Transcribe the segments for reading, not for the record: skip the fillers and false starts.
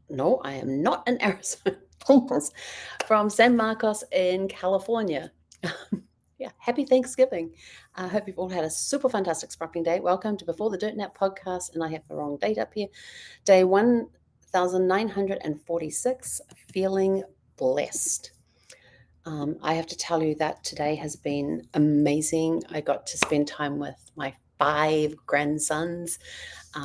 No, I am not in Arizona. Almost. From San Marcos in California. Yeah, happy Thanksgiving. I hope you've all had a super fantastic sparkling day. Welcome to Before the Dirt Nap podcast, and I have the wrong date up here. Day 1946, feeling blessed. I have to tell you that today has been amazing. I got to spend time with my 5 grandsons.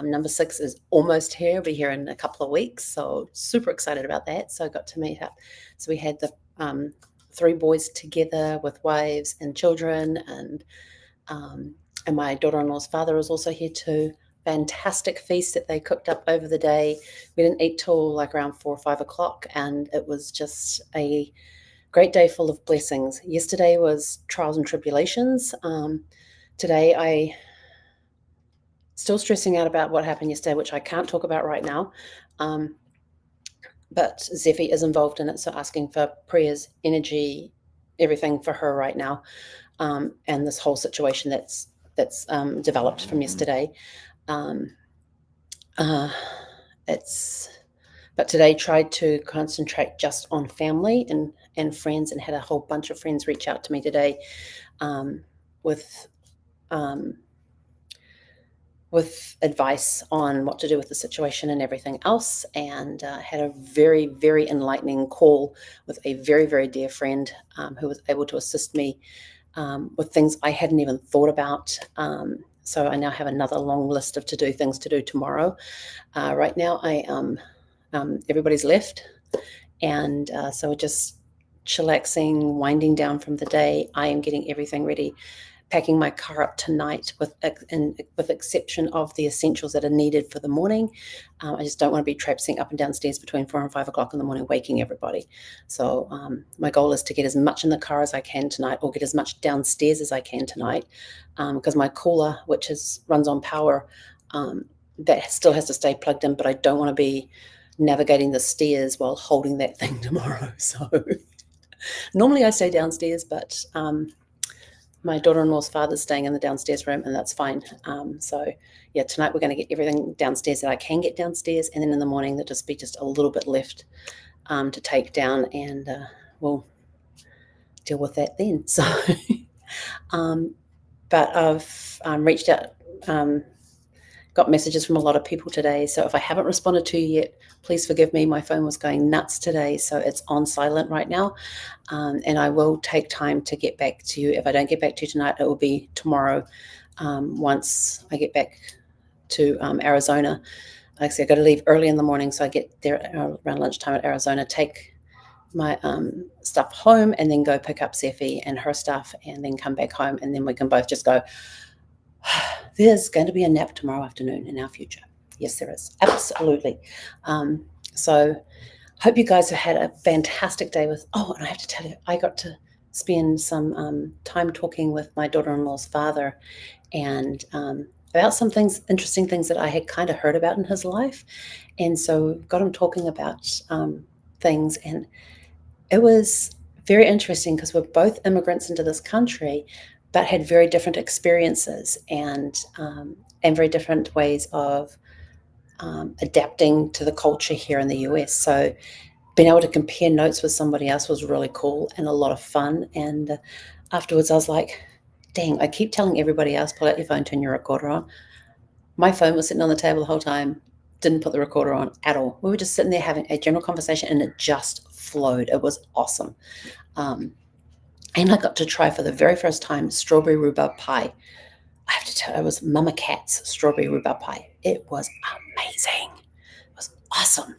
Number 6 is almost here. We'll be here in a couple of weeks, so super excited about that. So I got to meet up. So we had the 3 boys together with wives and children, and my daughter-in-law's father was also here too. Fantastic feast that they cooked up over the day. We didn't eat till like around 4 or 5 o'clock, and it was just a great day full of blessings. Yesterday was trials and tribulations. Today I still stressing out about what happened yesterday, which I can't talk about right now. But Zephy is involved in it, so asking for prayers, energy, everything for her right now, and this whole situation that's developed from yesterday. But today tried to concentrate just on family and friends, and had a whole bunch of friends reach out to me today with advice on what to do with the situation and everything else, and had a very, very enlightening call with a very, very dear friend who was able to assist me with things I hadn't even thought about. So I now have another long list of to-do things to do tomorrow. Right now, everybody's left, and so we're just chillaxing, winding down from the day. I am getting everything ready, packing my car up tonight with exception of the essentials that are needed for the morning. I just don't want to be traipsing up and downstairs between 4 and 5 o'clock in the morning, waking everybody. So my goal is to get as much in the car as I can tonight, or get as much downstairs as I can tonight, because my cooler, which runs on power, that still has to stay plugged in, but I don't want to be navigating the stairs while holding that thing tomorrow. So normally I stay downstairs, but my daughter-in-law's father's staying in the downstairs room, and that's fine. So yeah, tonight we're going to get everything downstairs that I can get downstairs, and then in the morning there'll just be just a little bit left to take down, and we'll deal with that then. So but I've reached out, got messages from a lot of people today, so if I haven't responded to you yet, please forgive me. My phone was going nuts today, so it's on silent right now, and I will take time to get back to you. If I don't get back to you tonight, it will be tomorrow, once I get back to Arizona. Like I said, I've got to leave early in the morning, so I get there around lunchtime at Arizona, take my stuff home, and then go pick up Zephy and her stuff, and then come back home, and then we can both just go, there's going to be a nap tomorrow afternoon in our future. Yes, there is. Absolutely. So hope you guys have had a fantastic day and I have to tell you, I got to spend some time talking with my daughter-in-law's father, and about some things, interesting things that I had kind of heard about in his life. And so got him talking about things, and it was very interesting because we're both immigrants into this country, but had very different experiences and very different ways of adapting to the culture here in the US. So being able to compare notes with somebody else was really cool and a lot of fun. And afterwards I was like, dang, I keep telling everybody else, pull out your phone, turn your recorder on. My phone was sitting on the table the whole time, didn't put the recorder on at all. We were just sitting there having a general conversation, and it just flowed. It was awesome. And I got to try for the very first time strawberry rhubarb pie. I have to tell you, it was Mama Cat's strawberry rhubarb pie. It was amazing. It was awesome.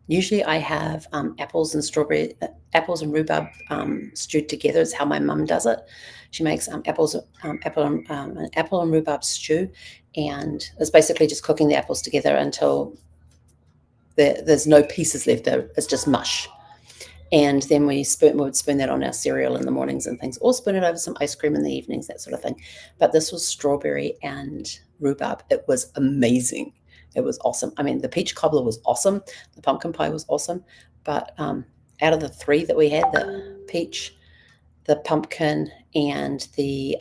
Usually I have apples and rhubarb stewed together. Is how my mum does it. She makes an apple and rhubarb stew, and it's basically just cooking the apples together until there's no pieces left. It's just mush. And then we would spoon that on our cereal in the mornings and things, or spoon it over some ice cream in the evenings, that sort of thing. But this was strawberry and rhubarb. It was amazing. It was awesome. I mean, the peach cobbler was awesome. The pumpkin pie was awesome. But out of the 3 that we had, the peach, the pumpkin, and the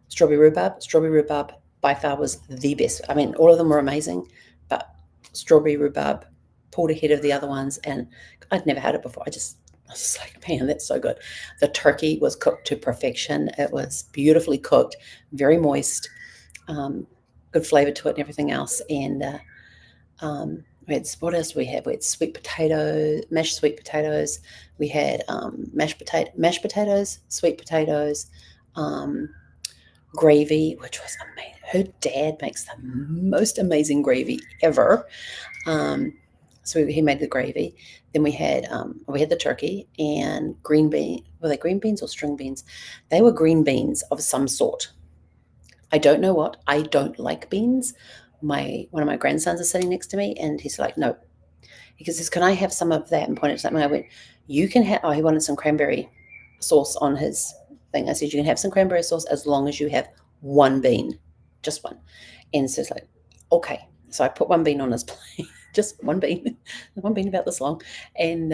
strawberry rhubarb by far was the best. I mean, all of them were amazing, but strawberry rhubarb, pulled ahead of the other ones, and I'd never had it before. I was just like, man, that's so good. The turkey was cooked to perfection. It was beautifully cooked, very moist, good flavor to it and everything else. And we had, what else do we have? We had sweet potatoes, mashed sweet potatoes. We had mashed potatoes, sweet potatoes, gravy, which was amazing. Her dad makes the most amazing gravy ever. So he made the gravy. Then we had the turkey and green bean. Were they green beans or string beans? They were green beans of some sort. I don't know what. I don't like beans. One of my grandsons is sitting next to me, and he's like, "No." He says, "Can I have some of that?" And pointed to something. I went, "You can have." Oh, he wanted some cranberry sauce on his thing. I said, "You can have some cranberry sauce as long as you have one bean, just one." And so it's like, okay. So I put one bean on his plate, just one bean about this long, and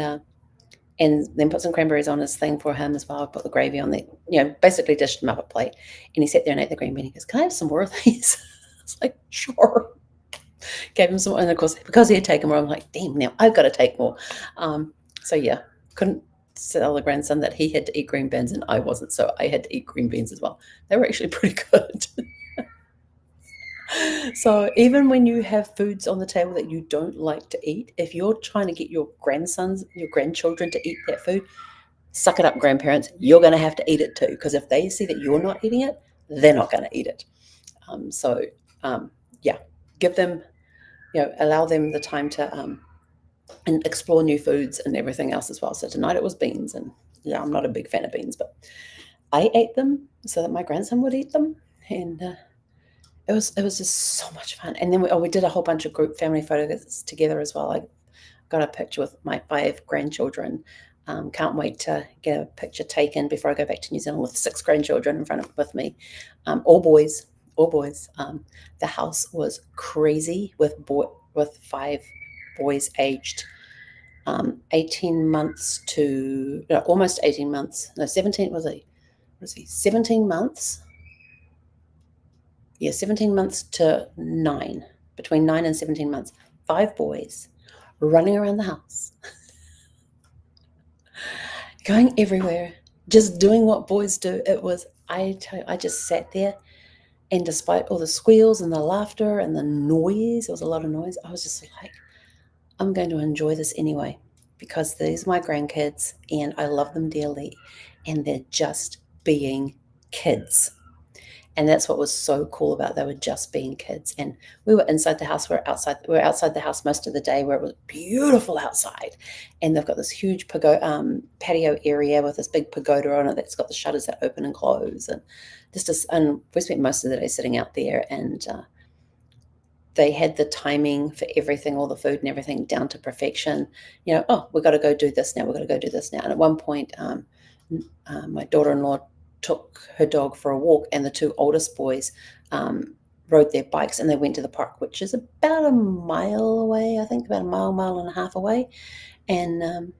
then put some cranberries on his thing for him as well. I put the gravy on there, basically dished him up a plate. And he sat there and ate the green bean. He goes, "Can I have some more of these?" I was like, "Sure." Gave him some, and of course, because he had taken more, I'm like, damn, now I've got to take more. So yeah, couldn't tell the grandson that he had to eat green beans and I wasn't, so I had to eat green beans as well. They were actually pretty good. So even when you have foods on the table that you don't like to eat, if you're trying to get your grandchildren to eat that food, suck it up, grandparents. You're going to have to eat it too, because if they see that you're not eating it, they're not going to eat it. Yeah, give them, allow them the time to and explore new foods and everything else as well. So tonight it was beans, and yeah, I'm not a big fan of beans, but I ate them so that my grandson would eat them, and it was just so much fun. And then we did a whole bunch of group family photos together as well. I got a picture with my 5 grandchildren. Can't wait to get a picture taken before I go back to New Zealand with 6 grandchildren with me, all boys. The house was crazy with 5 boys aged 18 months to almost 18 months. No, 17 was he? Was he 17 months? Yeah, 17 months to 9, between 9 and 17 months. 5 boys running around the house, going everywhere, just doing what boys do. It was, I just sat there, and despite all the squeals and the laughter and the noise, there was a lot of noise, I was just like, I'm going to enjoy this anyway, because these are my grandkids and I love them dearly, and they're just being kids. And that's what was so cool about, they were just being kids. And we were inside the house. We were outside the house most of the day, where it was beautiful outside. And they've got this huge patio area with this big pagoda on it that's got the shutters that open and close. And and we spent most of the day sitting out there, and they had the timing for everything, all the food and everything down to perfection. We've got to go do this now. We've got to go do this now. And at one point, my daughter-in-law took her dog for a walk, and the 2 oldest boys rode their bikes, and they went to the park, which is about a mile away, I think, about a mile and a half away. And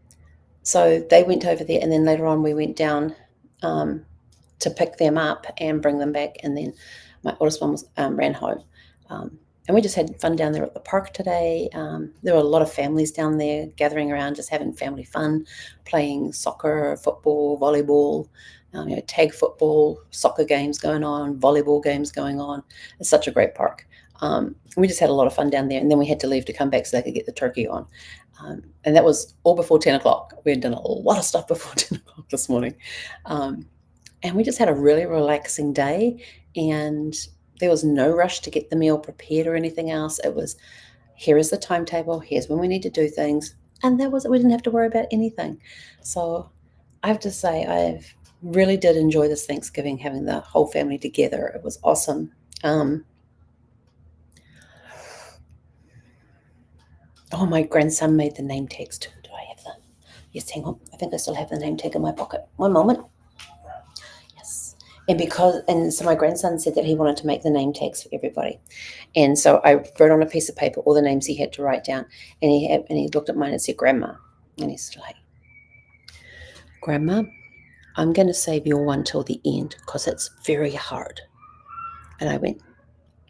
so they went over there, and then later on we went down to pick them up and bring them back. And then my oldest one ran home. And we just had fun down there at the park today. There were a lot of families down there gathering around, just having family fun, playing soccer, football, volleyball, tag football, soccer games going on, volleyball games going on. It's such a great park. We just had a lot of fun down there. And then we had to leave to come back so they could get the turkey on. And that was all before 10 o'clock. We had done a lot of stuff before 10 o'clock this morning. And we just had a really relaxing day. And there was no rush to get the meal prepared or anything else. It was, here is the timetable, here's when we need to do things. And that was it. We didn't have to worry about anything. So I have to say, I really did enjoy this Thanksgiving, having the whole family together. It was awesome. My grandson made the name tags too. Do I have them? Yes, hang on. I think I still have the name tag in my pocket. One moment. And so my grandson said that he wanted to make the name tags for everybody. And so I wrote on a piece of paper all the names he had to write down. And he looked at mine and said, "Grandma." And he's like, "Grandma, I'm going to save your one till the end because it's very hard." And I went,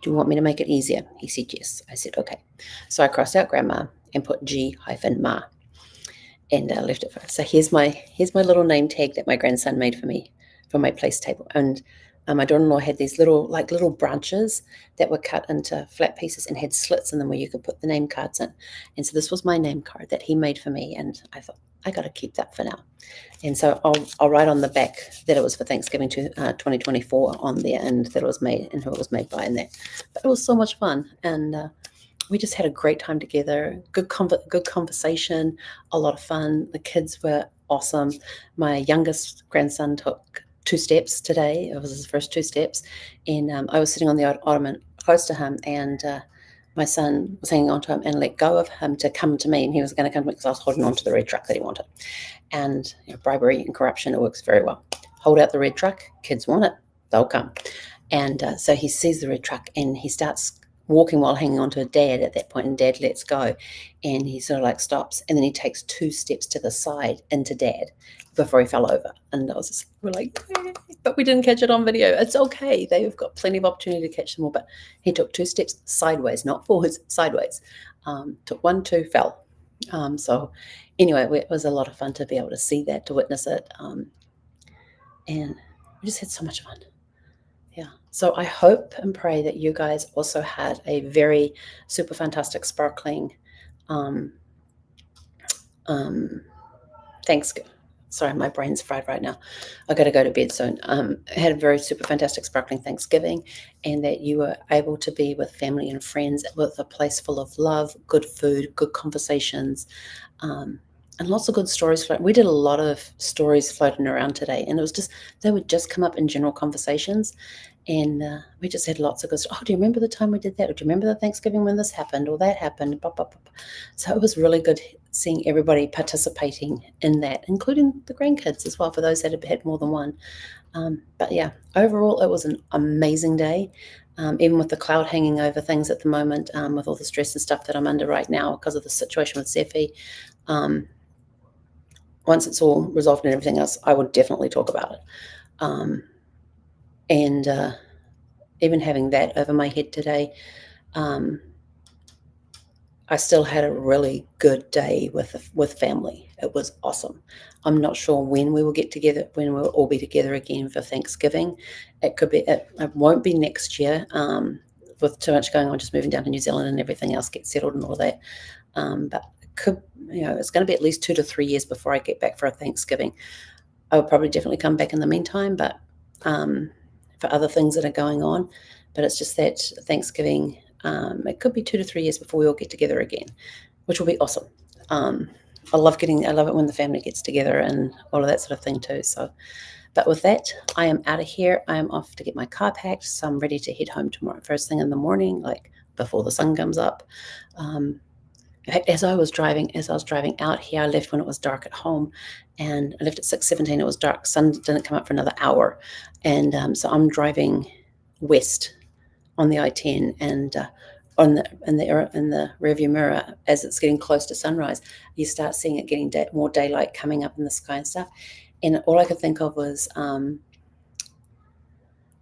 Do you want me to make it easier? He said yes. I said okay. So I crossed out grandma and put G-ma and left it for her. So here's my little name tag that my grandson made for me for my place table. And my daughter-in-law had these little branches that were cut into flat pieces and had slits in them where you could put the name cards in. And so this was my name card that he made for me, and I thought I got to keep that for now. And so I'll write on the back that it was for Thanksgiving 2024 on there, and that it was made and who it was made by in there. But it was so much fun, and we just had a great time together. Good conversation, a lot of fun. The kids were awesome. My youngest grandson took 2 steps today. It was his first 2 steps, and I was sitting on the ottoman close to him, and my son was hanging on to him and let go of him to come to me, and he was going to come to me because I was holding on to the red truck that he wanted. And bribery and corruption, it works very well. Hold out the red truck, kids want it, they'll come. And so he sees the red truck and he starts walking while hanging on to Dad at that point, and Dad lets go, and he sort of like stops, and then he takes 2 steps to the side into Dad before he fell over. And we're like, but we didn't catch it on video. It's okay. They've got plenty of opportunity to catch them all. But he took 2 steps sideways, not forwards, sideways. Took 1, 2, fell. So anyway, it was a lot of fun to be able to see that, to witness it. And we just had so much fun. Yeah. So I hope and pray that you guys also had a very super fantastic, sparkling Thanksgiving. Sorry, my brain's fried right now. I got to go to bed soon. Had a very super fantastic, sparkling Thanksgiving, and that you were able to be with family and friends, with a place full of love, good food, good conversations, and lots of good stories. We did a lot of stories floating around today, and they would just come up in general conversations, and we just had lots of good. Oh, do you remember the time we did that? Or do you remember the Thanksgiving when this happened or that happened? Blah, blah, blah, blah. So it was really good seeing everybody participating in that, including the grandkids as well, for those that had more than one. But yeah, overall, it was an amazing day. Even with the cloud hanging over things at the moment, with all the stress and stuff that I'm under right now because of the situation with Sephi. Once it's all resolved and everything else, I would definitely talk about it. And even having that over my head today, I still had a really good day with family. It was awesome. I'm not sure when we will get together, when we'll all be together again for Thanksgiving. It won't be next year, with too much going on, just moving down to New Zealand and everything else gets settled and all that. But it's going to be at least 2 to 3 years before I get back for a Thanksgiving. I will probably definitely come back in the meantime, but for other things that are going on. But it's just that Thanksgiving, it could be 2 to 3 years before we all get together again, which will be awesome. I love it when the family gets together and all of that sort of thing too. So, but with that, I am out of here. I am off to get my car packed, so I'm ready to head home tomorrow, first thing in the morning, like before the sun comes up. In fact, as I was driving out here, I left when it was dark at home, and I left at 6:17. It was dark. Sun didn't come up for another hour, and so I'm driving west on the I-10, and in the rearview mirror, as it's getting close to sunrise, you start seeing it getting more daylight coming up in the sky and stuff. And all I could think of was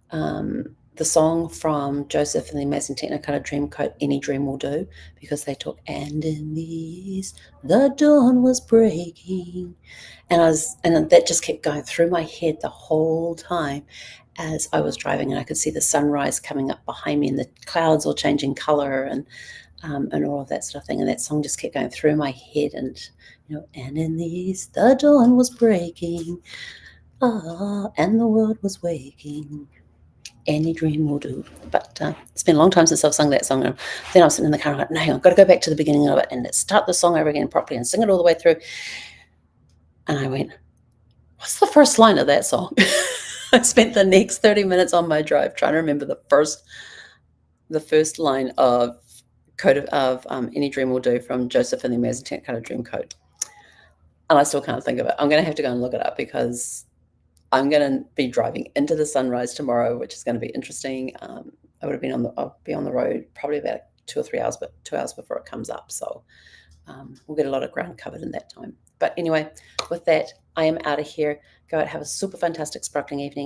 the song from Joseph and the Amazing Technicolor Dreamcoat, Any Dream Will Do, because they talk, and in the east, the dawn was breaking. And that just kept going through my head the whole time as I was driving, and I could see the sunrise coming up behind me and the clouds all changing color and all of that sort of thing. And that song just kept going through my head, and, and in the east, the dawn was breaking, and the world was waking. Any dream will do. But it's been a long time since I've sung that song. And then I was sitting in the car and I'm like, no, I've got to go back to the beginning of it and let's start the song over again properly and sing it all the way through. And I went, what's the first line of that song? I spent the next 30 minutes on my drive trying to remember the first line of Any Dream Will Do from Joseph and the Amazing Technicolor Dreamcoat. And I still can't think of it. I'm going to have to go and look it up because I'm going to be driving into the sunrise tomorrow, which is going to be interesting. I'll be on the road probably about 2 or 3 hours, but 2 hours before it comes up. So we'll get a lot of ground covered in that time. But anyway, with that, I am out of here. Go out, have a super fantastic, sparkling evening.